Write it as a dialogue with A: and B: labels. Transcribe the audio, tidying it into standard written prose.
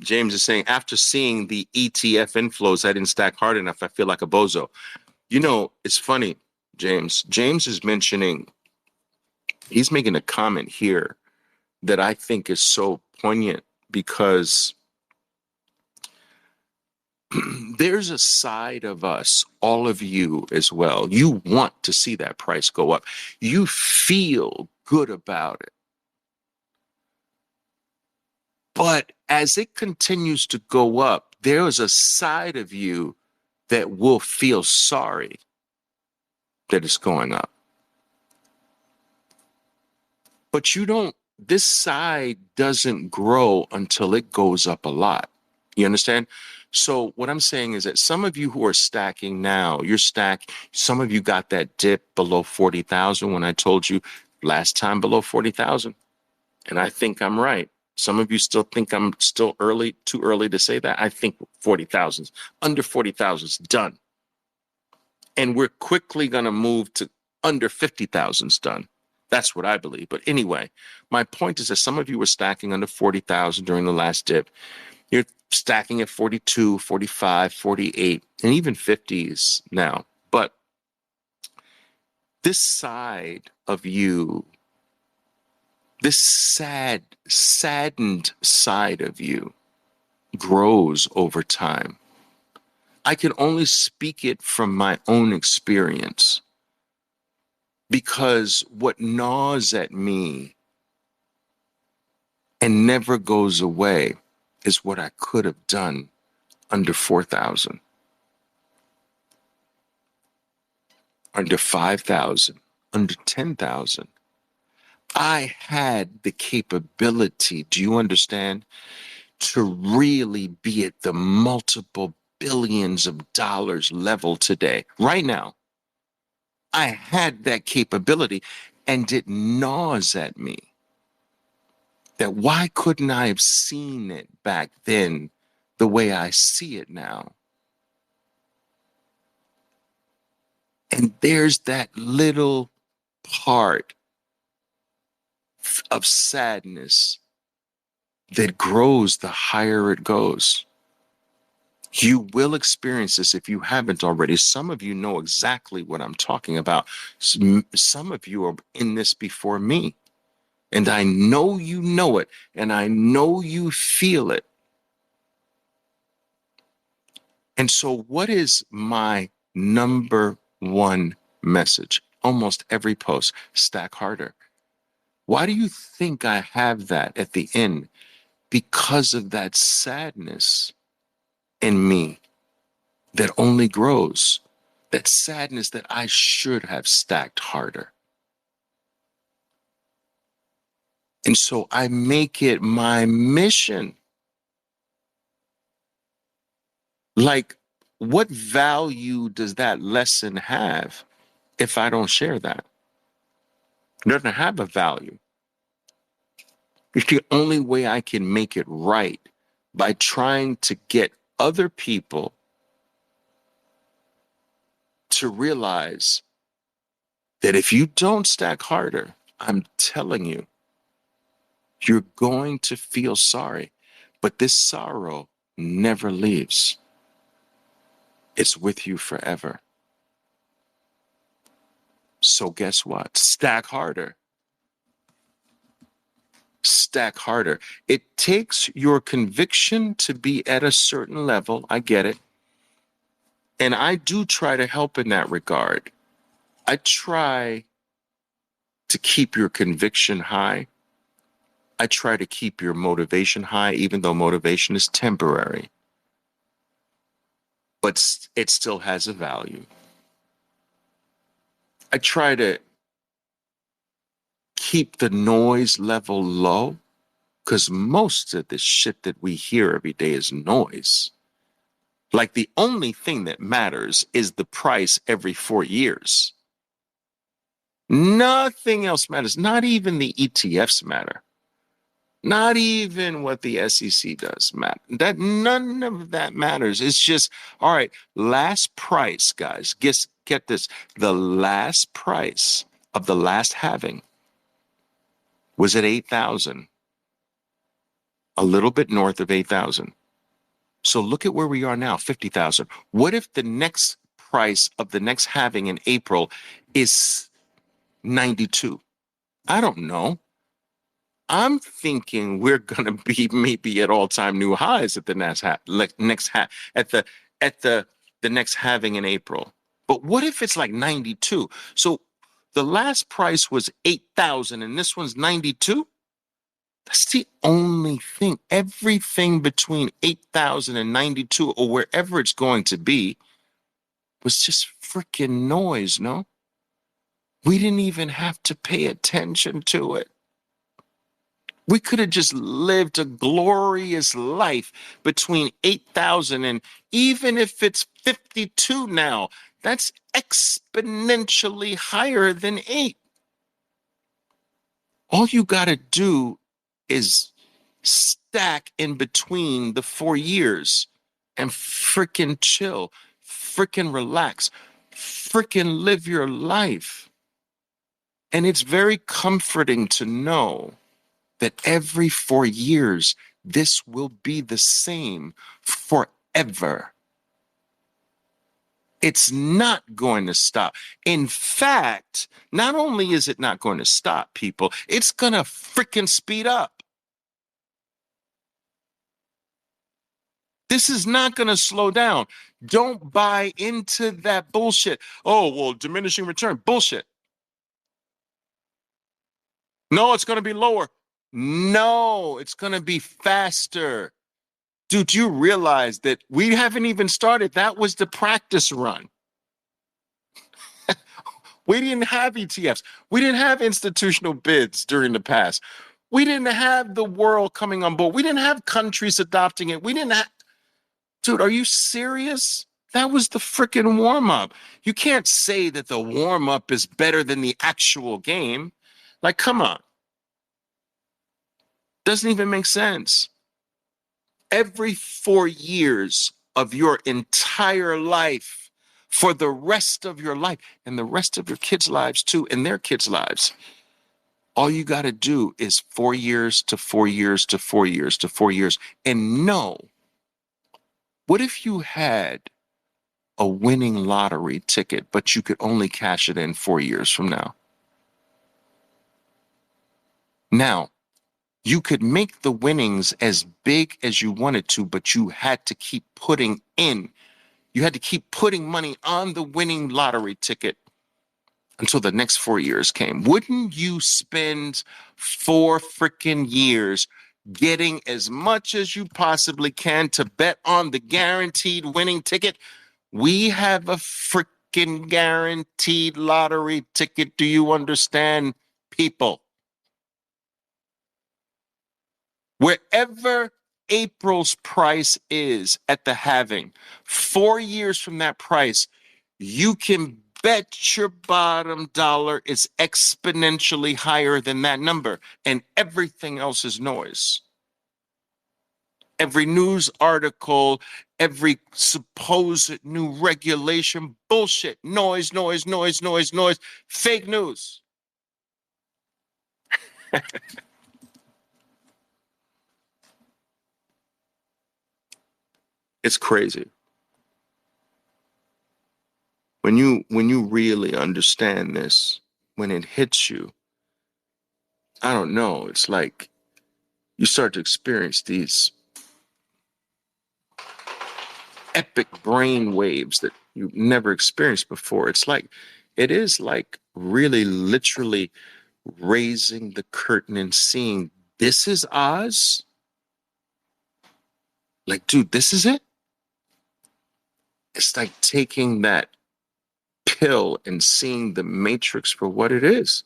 A: James is saying, after seeing the ETF inflows, I didn't stack hard enough. I feel like a bozo. You know, it's funny, James. James is mentioning, he's making a comment here that I think is so poignant because there's a side of us, all of you as well. You want to see that price go up. You feel good about it. But as it continues to go up, there is a side of you that will feel sorry that it's going up. But you don't, this side doesn't grow until it goes up a lot. You understand? So what I'm saying is that some of you who are stacking now, some of you got that dip below 40,000 when I told you last time below 40,000. And I think I'm right. Some of you still think I'm still too early to say that. I think 40,000, under 40,000 is done. And we're quickly going to move to under 50,000 done. That's what I believe. But anyway, my point is that some of you were stacking under 40,000 during the last dip. You're stacking at 42, 45, 48, and even 50s now. But this side of you, this saddened side of you grows over time. I can only speak it from my own experience because what gnaws at me and never goes away is what I could have done under 4,000, under 5,000, under 10,000. I had the capability, do you understand, to really be at the multiple billions of dollars level today. Right now, I had that capability, and it gnaws at me that why couldn't I have seen it back then the way I see it now? And there's that little part of sadness that grows the higher it goes. You will experience this if you haven't already. Some of you know exactly what I'm talking about. Some of you are in this before me. And I know you know it, and I know you feel it. And so what is my number one message? Almost every post, stack harder. Why do you think I have that at the end? Because of that sadness in me that only grows, that sadness that I should have stacked harder. And so I make it my mission. Like, what value does that lesson have if I don't share that? It doesn't have a value. It's the only way I can make it right, by trying to get other people to realize that if you don't stack harder, I'm telling you, you're going to feel sorry. But this sorrow never leaves. It's with you forever. So guess what? Stack harder. Stack harder. It takes your conviction to be at a certain level. I get it. And I do try to help in that regard. I try to keep your conviction high. I try to keep your motivation high, even though motivation is temporary. But it still has a value. I try to keep the noise level low, because most of the shit that we hear every day is noise. Like, the only thing that matters is the price every 4 years. Nothing else matters. Not even the ETFs matter. Not even what the SEC does matter. That none of that matters. It's just, all right, last price, guys. Get this. The last price of the last halving was at 8,000. a little bit north of 8,000. So look at where we are now, 50,000. What if the next price of the next halving in April is 92? I don't know. I'm thinking we're gonna be maybe at all-time new highs at the at the next halving in April. But what if it's like 92? So the last price was 8,000 and this one's 92? That's the only thing. Everything between 8,000 and 92 or wherever it's going to be was just freaking noise, no? We didn't even have to pay attention to it. We could have just lived a glorious life between 8,000 and even if it's 52 now, that's exponentially higher than 8. All you got to do is stack in between the 4 years and freaking chill, freaking relax, freaking live your life. And it's very comforting to know that every 4 years, this will be the same forever. It's not going to stop. In fact, not only is it not going to stop, people, it's going to freaking speed up. This is not going to slow down. Don't buy into that bullshit. Oh, well, diminishing return. Bullshit. No, it's going to be lower. No, it's going to be faster. Dude, you realize that we haven't even started? That was the practice run. We didn't have ETFs. We didn't have institutional bids during the past. We didn't have the world coming on board. We didn't have countries adopting it. We didn't have. Dude, are you serious? That was the freaking warm up. You can't say that the warm up is better than the actual game. Like, come on. Doesn't even make sense. Every 4 years of your entire life, for the rest of your life, and the rest of your kids' lives too, and their kids' lives, all you got to do is 4 years to 4 years to 4 years to 4 years. And no, what if you had a winning lottery ticket, but you could only cash it in 4 years from now? Now, you could make the winnings as big as you wanted to, but you had to keep putting in. You had to keep putting money on the winning lottery ticket until the next 4 years came. Wouldn't you spend 4 freaking years getting as much as you possibly can to bet on the guaranteed winning ticket? We have a freaking guaranteed lottery ticket. Do you understand, people? Wherever April's price is at the halving, 4 years from that price, you can bet your bottom dollar is exponentially higher than that number, and everything else is noise. Every news article, every supposed new regulation, bullshit, noise, noise, noise, noise, noise, fake news. It's crazy. When you really understand this, when it hits you, I don't know, it's like you start to experience these epic brain waves that you've never experienced before. It is like really literally raising the curtain and seeing this is Oz. Like, dude, this is it. It's like taking that pill and seeing the Matrix for what it is.